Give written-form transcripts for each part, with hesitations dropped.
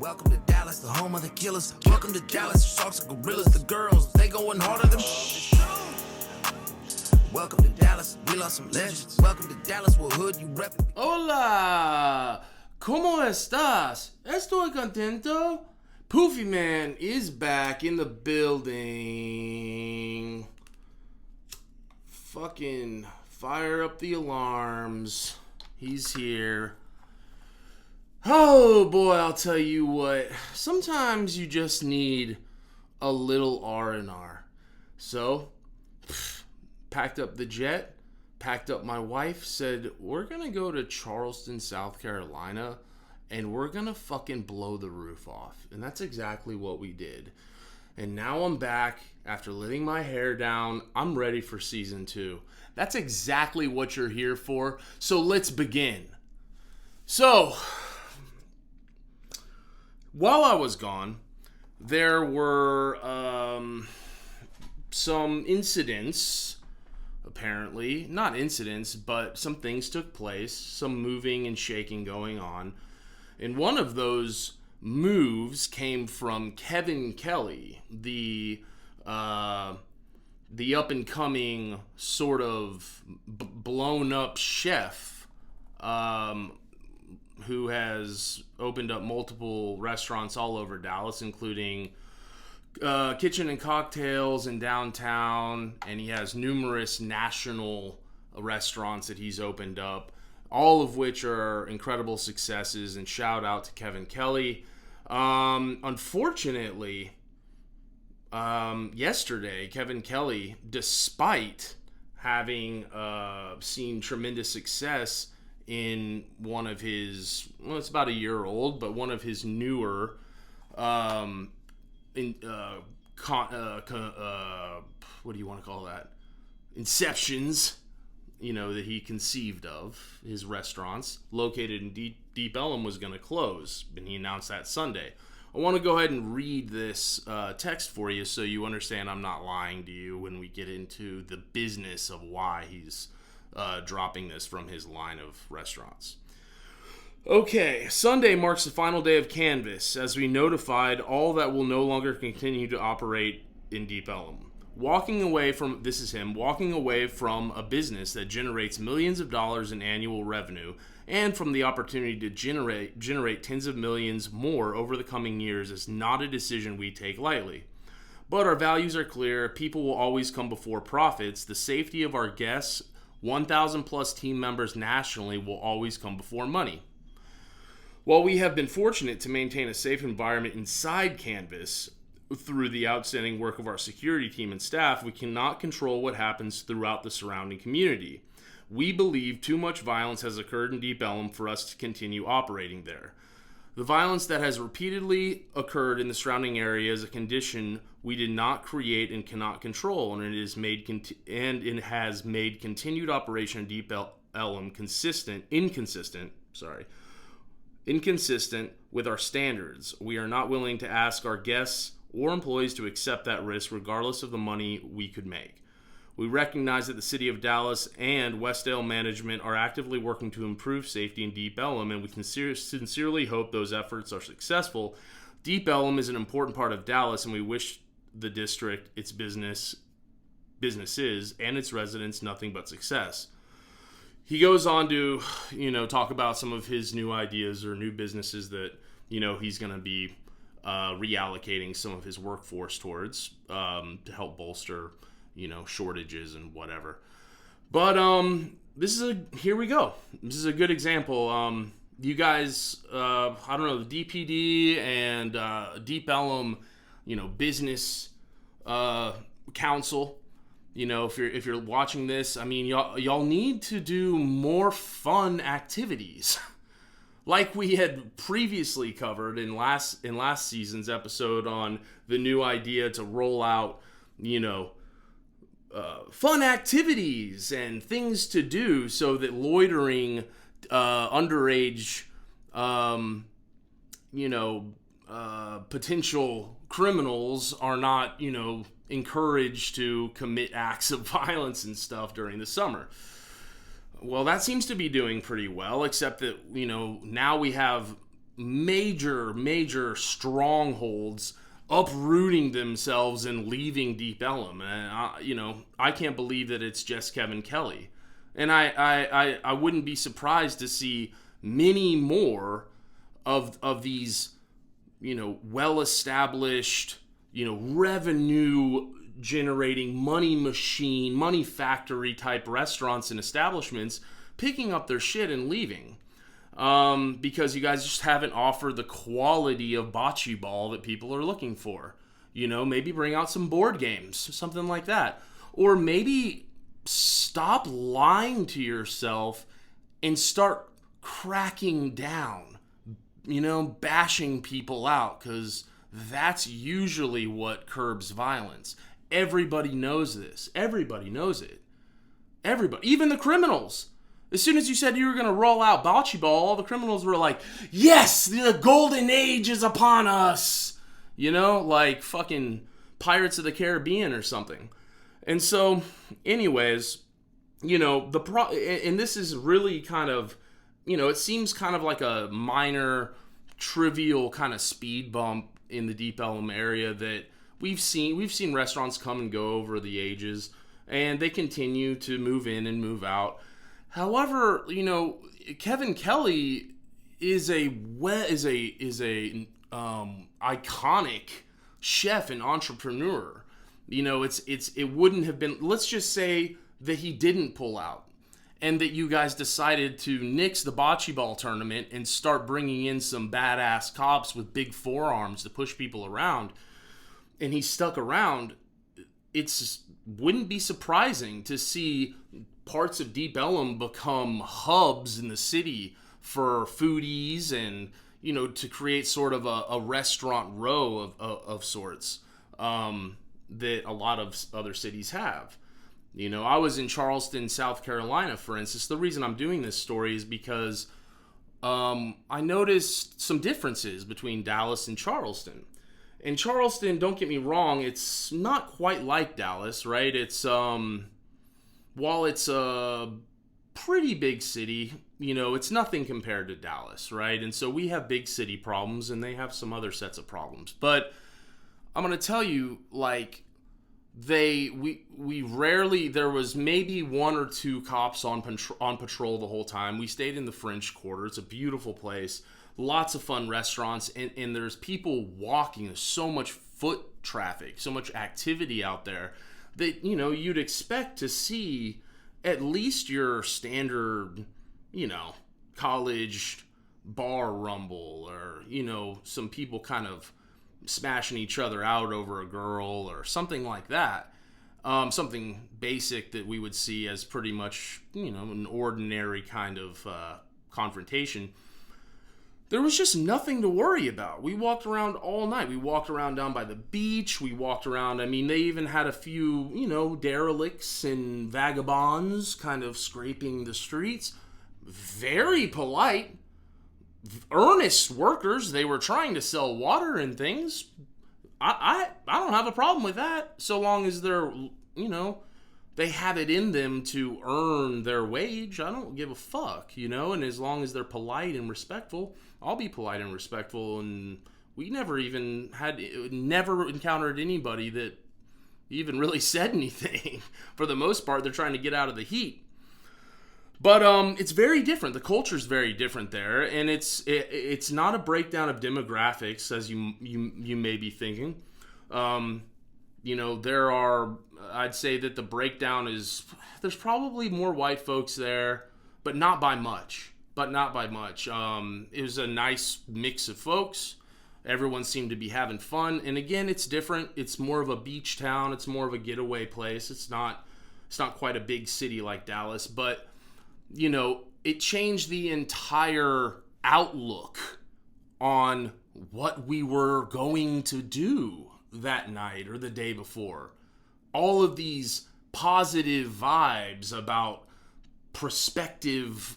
Welcome to Dallas, the home of the killers. Welcome to Dallas, the sharks and gorillas. The girls, they going harder than Welcome to Dallas, we lost some legends. Welcome to Dallas, what hood you reppin'. Hola, ¿cómo estás? Estoy contento. Poofy Man is back in the building. Fucking fire up the alarms. He's here. Oh boy, I'll tell you what. Sometimes you just need a little R&R. So, packed up the jet, packed up my wife, said, we're gonna go to Charleston, South Carolina, and we're gonna fucking blow the roof off. And that's exactly what we did. And now I'm back after letting my hair down. I'm ready for season 2. That's exactly what you're here for. So let's begin. So, while I was gone, there were some incidents, apparently. Not incidents, but some things took place. Some moving and shaking going on. And one of those moves came from Kevin Kelley, the up-and-coming sort of blown-up chef who has opened up multiple restaurants all over Dallas, including Kitchen and Cocktails in downtown, and he has numerous national restaurants that he's opened up, all of which are incredible successes, and shout out to Kevin Kelley. Unfortunately, yesterday, Kevin Kelley, despite having seen tremendous success in one of his, well, it's about a year old, but one of his newer what do you want to call that? Inceptions, that he conceived of, his restaurants located in Deep Ellum was going to close, and he announced that Sunday. I want to go ahead and read this text for you so you understand I'm not lying to you when we get into the business of why he's dropping this from his line of restaurants. Okay, Sunday marks the final day of Kanvas, as we notified all that will no longer continue to operate in Deep Ellum. Walking away from a business that generates millions of dollars in annual revenue, and from the opportunity to generate tens of millions more over the coming years, is not a decision we take lightly. But our values are clear. People will always come before profits. The safety of our guests, 1,000 plus team members nationally, will always come before money. While we have been fortunate to maintain a safe environment inside Kanvas through the outstanding work of our security team and staff, we cannot control what happens throughout the surrounding community. We believe too much violence has occurred in Deep Ellum for us to continue operating there. The violence that has repeatedly occurred in the surrounding area is a condition we did not create and cannot control, and it has made continued operation in Deep Ellum inconsistent with our standards. We are not willing to ask our guests or employees to accept that risk regardless of the money we could make. We recognize that the City of Dallas and Westdale management are actively working to improve safety in Deep Ellum, and we sincerely hope those efforts are successful. Deep Ellum is an important part of Dallas, and we wish the district, its businesses, and its residents nothing but success. He goes on to, talk about some of his new ideas or new businesses that, he's going to be reallocating some of his workforce towards to help bolster, shortages and whatever. But here we go. This is a good example. You guys, the DPD and Deep Ellum, business council. If you're watching this, y'all need to do more fun activities, like we had previously covered in last season's episode on the new idea to roll out, fun activities and things to do so that loitering, underage, potential criminals are not, encouraged to commit acts of violence and stuff during the summer. Well, that seems to be doing pretty well, except that, now we have major strongholds uprooting themselves and leaving Deep Ellum. And I can't believe that it's just Kevin Kelley. And I wouldn't be surprised to see many more of these, well-established, revenue generating money machine, money factory type restaurants and establishments picking up their shit and leaving. Because you guys just haven't offered the quality of bocce ball that people are looking for. Maybe bring out some board games, something like that. Or maybe stop lying to yourself and start cracking down, bashing people out, because that's usually what curbs violence. Everybody knows this. Everybody knows it. Everybody, even the criminals. As soon as you said you were going to roll out bocce ball, all the criminals were like, yes, the golden age is upon us. Like fucking Pirates of the Caribbean or something. And so, anyways, and this is really kind of, it seems kind of like a minor, trivial kind of speed bump in the Deep Ellum area that we've seen restaurants come and go over the ages, and they continue to move in and move out. However, Kevin Kelley is a iconic chef and entrepreneur. It wouldn't have been, let's just say that he didn't pull out and that you guys decided to nix the bocce ball tournament and start bringing in some badass cops with big forearms to push people around, and he stuck around. Wouldn't be surprising to see parts of Deep Ellum become hubs in the city for foodies and, to create sort of a restaurant row of sorts that a lot of other cities have. I was in Charleston, South Carolina, for instance. The reason I'm doing this story is because I noticed some differences between Dallas and Charleston. In Charleston, don't get me wrong, it's not quite like Dallas, right? It's while it's a pretty big city, it's nothing compared to Dallas, right? And so we have big city problems, and they have some other sets of problems. But I'm going to tell you, like, we rarely, there was maybe one or two cops on patrol the whole time. We stayed in the French Quarter. It's a beautiful place. Lots of fun restaurants, and there's people walking. There's so much foot traffic, so much activity out there that, you'd expect to see at least your standard, college bar rumble, or, some people kind of smashing each other out over a girl or something like that. Something basic that we would see as pretty much, an ordinary kind of confrontation. There was just nothing to worry about. We walked around all night. We walked around down by the beach. We walked around. I mean, they even had a few, derelicts and vagabonds kind of scraping the streets. Very polite, earnest workers. They were trying to sell water and things. I don't have a problem with that, so long as they're, they have it in them to earn their wage. I don't give a fuck, and as long as they're polite and respectful, I'll be polite and respectful. And we never encountered anybody that even really said anything. For the most part, they're trying to get out of the heat. But it's very different. The culture's very different there, and it's not a breakdown of demographics as you may be thinking. There are, I'd say that the breakdown is, there's probably more white folks there, but not by much. It was a nice mix of folks. Everyone seemed to be having fun, and again, it's different. It's more of a beach town. It's more of a getaway place. It's not quite a big city like Dallas, but it changed the entire outlook on what we were going to do that night or the day before. All of these positive vibes about prospective,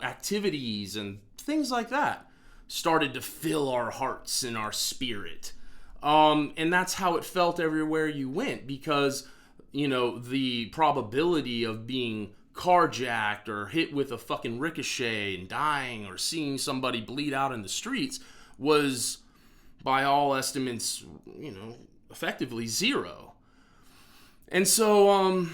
activities and things like that started to fill our hearts and our spirit. And that's how it felt everywhere you went, because, the probability of being carjacked or hit with a fucking ricochet and dying, or seeing somebody bleed out in the streets, was, by all estimates, effectively zero. And so,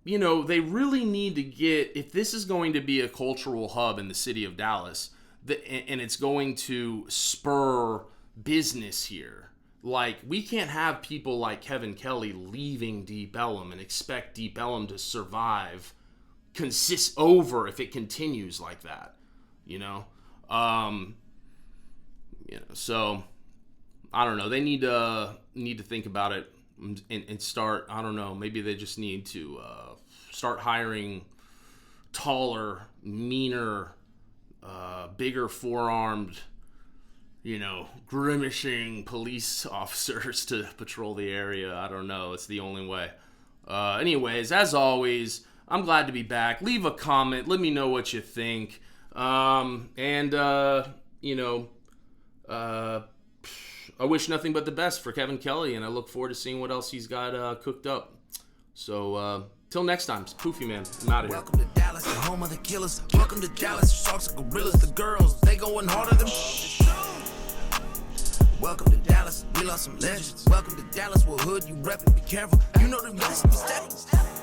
they really need to get, if this is going to be a cultural hub in the city of Dallas, and it's going to spur business here, like, we can't have people like Kevin Kelley leaving Deep Ellum and expect Deep Ellum to survive if it continues like that, so I don't know. They need to think about it and start, I don't know, maybe they just need to start hiring taller, meaner, bigger forearmed, grimacing police officers to patrol the area. I don't know. It's the only way. Anyways, as always, I'm glad to be back. Leave a comment. Let me know what you think. I wish nothing but the best for Kevin Kelley, and I look forward to seeing what else he's got cooked up. So, till next time, it's Poofy Man. I'm out of here. Welcome to Dallas, the home of the killers. Welcome to Dallas, sharks and gorillas. The girls, they going harder than Welcome to Dallas, we lost some legends. Welcome to Dallas, we're hood, you reppin', be careful. You know the rest, be steady.